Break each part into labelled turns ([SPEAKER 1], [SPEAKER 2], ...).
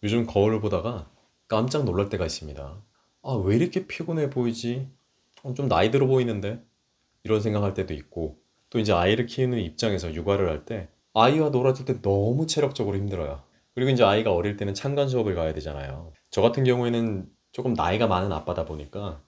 [SPEAKER 1] 요즘 거울을 보다가 깜짝 놀랄 때가 있습니다. 아, 왜 이렇게 피곤해 보이지? 좀 나이 들어 보이는데? 이런 생각할 때도 있고, 또 이제 아이를 키우는 입장에서 육아를 할 때, 아이와 놀아줄 때 너무 체력적으로 힘들어요. 그리고 이제 아이가 어릴 때는 찬간 수업을 가야 되잖아요. 저 같은 경우에는 조금 나이가 많은 아빠다 보니까,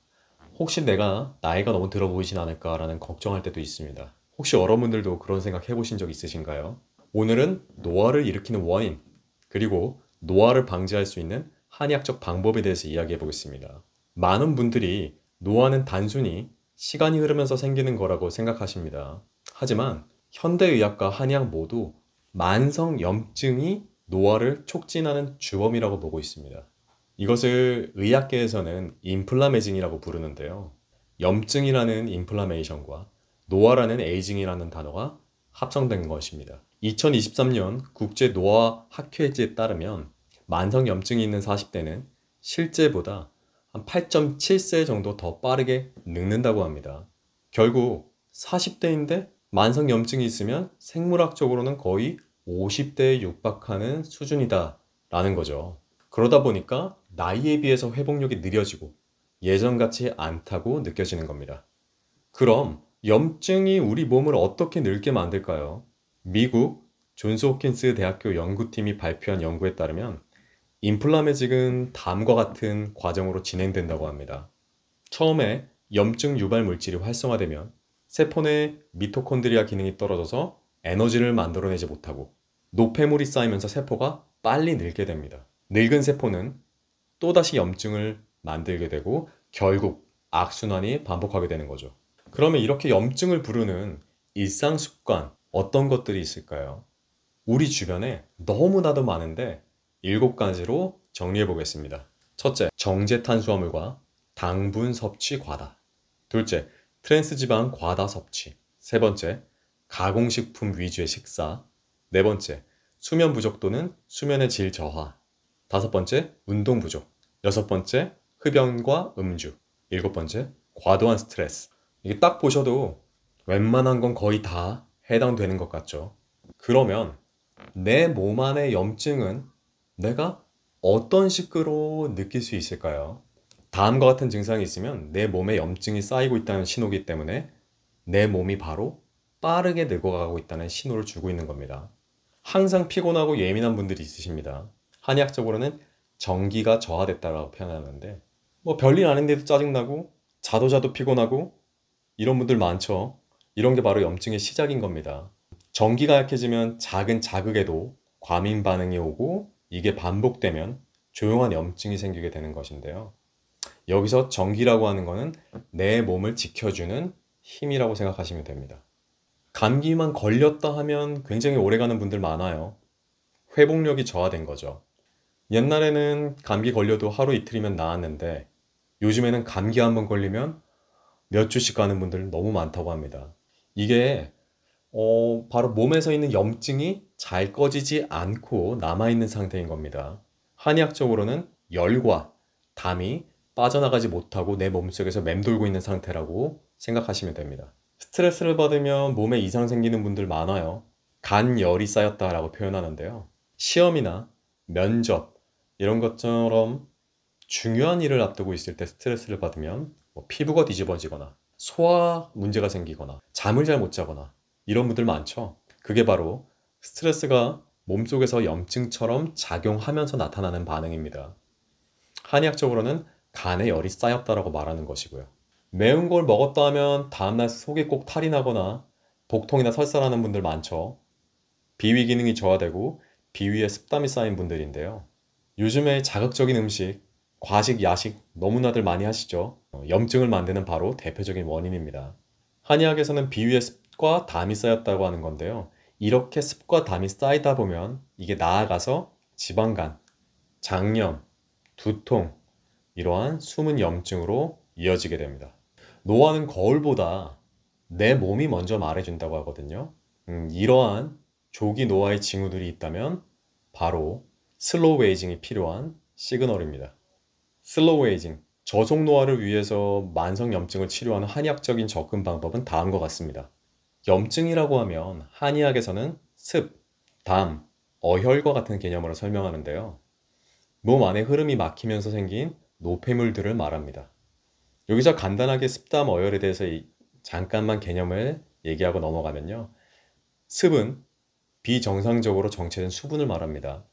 [SPEAKER 1] 혹시 내가 나이가 너무 들어 보이진 않을까라는 걱정할 때도 있습니다. 혹시 여러분들도 그런 생각 해보신 적 있으신가요? 오늘은 노화를 일으키는 원인, 그리고 노화를 방지할 수 있는 한의학적 방법에 대해서 이야기해 보겠습니다. 많은 분들이 노화는 단순히 시간이 흐르면서 생기는 거라고 생각하십니다. 하지만 현대의학과 한의학 모두 만성 염증이 노화를 촉진하는 주범이라고 보고 있습니다. 이것을 의학계에서는 인플라메징이라고 부르는데요. 염증이라는 인플라메이션과 노화라는 에이징이라는 단어가 합성된 것입니다. 2023년 국제 노화 학회지에 따르면 만성 염증이 있는 40대는 실제보다 한 8.7세 정도 더 빠르게 늙는다고 합니다. 결국 40대인데 만성 염증이 있으면 생물학적으로는 거의 50대에 육박하는 수준이다 라는 거죠. 그러다 보니까 나이에 비해서 회복력이 느려지고 예전 같지 않다고 느껴지는 겁니다. 그럼 염증이 우리 몸을 어떻게 늙게 만들까요? 미국 존스 홉킨스 대학교 연구팀이 발표한 연구에 따르면 인플라메직은 다음과 같은 과정으로 진행된다고 합니다. 처음에 염증 유발 물질이 활성화되면 세포 내 미토콘드리아 기능이 떨어져서 에너지를 만들어내지 못하고 노폐물이 쌓이면서 세포가 빨리 늙게 됩니다. 늙은 세포는 또다시 염증을 만들게 되고 결국 악순환이 반복하게 되는 거죠. 그러면 이렇게 염증을 부르는 일상 습관 어떤 것들이 있을까요? 우리 주변에 너무나도 많은데 7가지로 정리해 보겠습니다. 첫째, 정제 탄수화물과 당분 섭취 과다. 둘째, 트랜스지방 과다 섭취. 세 번째, 가공식품 위주의 식사. 네 번째, 수면 부족 또는 수면의 질 저하. 다섯 번째, 운동 부족. 여섯 번째, 흡연과 음주. 일곱 번째, 과도한 스트레스. 이게 딱 보셔도 웬만한 건 거의 다 해당되는 것 같죠. 그러면 내 몸 안의 염증은 내가 어떤 식으로 느낄 수 있을까요? 다음과 같은 증상이 있으면 내 몸에 염증이 쌓이고 있다는 신호이기 때문에 내 몸이 바로 빠르게 늙어가고 있다는 신호를 주고 있는 겁니다. 항상 피곤하고 예민한 분들이 있으십니다. 한의학적으로는 정기가 저하됐다고 표현하는데 뭐 별일 아닌데도 짜증나고 자도 자도 피곤하고 이런 분들 많죠. 이런 게 바로 염증의 시작인 겁니다. 전기가 약해지면 작은 자극에도 과민 반응이 오고 이게 반복되면 조용한 염증이 생기게 되는 것인데요. 여기서 전기라고 하는 거는 내 몸을 지켜주는 힘이라고 생각하시면 됩니다. 감기만 걸렸다 하면 굉장히 오래가는 분들 많아요. 회복력이 저하된 거죠. 옛날에는 감기 걸려도 하루 이틀이면 나았는데 요즘에는 감기 한번 걸리면 몇 주씩 가는 분들 너무 많다고 합니다. 이게 바로 몸에서 있는 염증이 잘 꺼지지 않고 남아있는 상태인 겁니다. 한의학적으로는 열과 담이 빠져나가지 못하고 내 몸속에서 맴돌고 있는 상태라고 생각하시면 됩니다. 스트레스를 받으면 몸에 이상 생기는 분들 많아요. 간열이 쌓였다라고 표현하는데요. 시험이나 면접 이런 것처럼 중요한 일을 앞두고 있을 때 스트레스를 받으면 피부가 뒤집어지거나 소화 문제가 생기거나 잠을 잘 못 자거나 이런 분들 많죠. 그게 바로 스트레스가 몸속에서 염증처럼 작용하면서 나타나는 반응입니다. 한의학적으로는 간에 열이 쌓였다라고 말하는 것이고요. 매운 걸 먹었다 하면 다음날 속이 꼭 탈이 나거나 복통이나 설사하는 분들 많죠. 비위 기능이 저하되고 비위에 습담이 쌓인 분들인데요. 요즘에 자극적인 음식, 과식, 야식 너무나들 많이 하시죠. 염증을 만드는 바로 대표적인 원인입니다. 한의학에서는 비위에 습과 담이 쌓였다고 하는 건데요. 이렇게 습과 담이 쌓이다 보면 이게 나아가서 지방간, 장염, 두통, 이러한 숨은 염증으로 이어지게 됩니다. 노화는 거울보다 내 몸이 먼저 말해준다고 하거든요. 이러한 조기 노화의 징후들이 있다면 바로 슬로우 에이징이 필요한 시그널입니다. 슬로우 에이징, 저속 노화를 위해서 만성 염증을 치료하는 한의학적인 접근 방법은 다음과 같습니다. 염증이라고 하면 한의학에서는 습, 담, 어혈과 같은 개념으로 설명하는데요. 몸 안에 흐름이 막히면서 생긴 노폐물들을 말합니다. 여기서 간단하게 습담 어혈에 대해서 잠깐만 개념을 얘기하고 넘어가면요. 습은 비정상적으로 정체된 수분을 말합니다.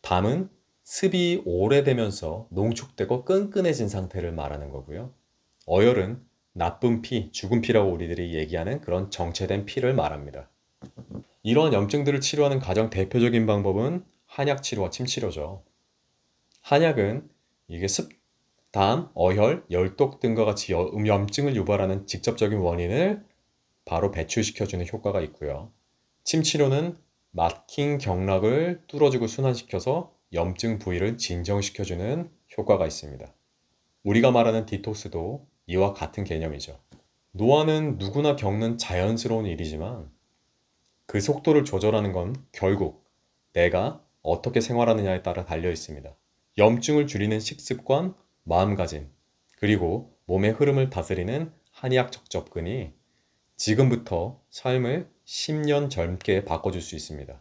[SPEAKER 1] 담은 습이 오래되면서 농축되고 끈끈해진 상태를 말하는 거고요. 어혈은 나쁜 피, 죽은 피라고 우리들이 얘기하는 그런 정체된 피를 말합니다. 이러한 염증들을 치료하는 가장 대표적인 방법은 한약 치료와 침 치료죠. 한약은 이게 습, 담, 어혈, 열독 등과 같이 염증을 유발하는 직접적인 원인을 바로 배출시켜주는 효과가 있고요. 침 치료는 막힌 경락을 뚫어주고 순환시켜서 염증 부위를 진정시켜주는 효과가 있습니다. 우리가 말하는 디톡스도 이와 같은 개념이죠. 노화는 누구나 겪는 자연스러운 일이지만 그 속도를 조절하는 건 결국 내가 어떻게 생활하느냐에 따라 달려 있습니다. 염증을 줄이는 식습관, 마음가짐, 그리고 몸의 흐름을 다스리는 한의학적 접근이 지금부터 삶을 10년 젊게 바꿔줄 수 있습니다.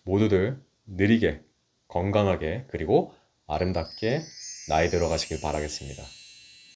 [SPEAKER 1] 모두들 느리게, 건강하게, 그리고 아름답게 나이 들어가시길 바라겠습니다.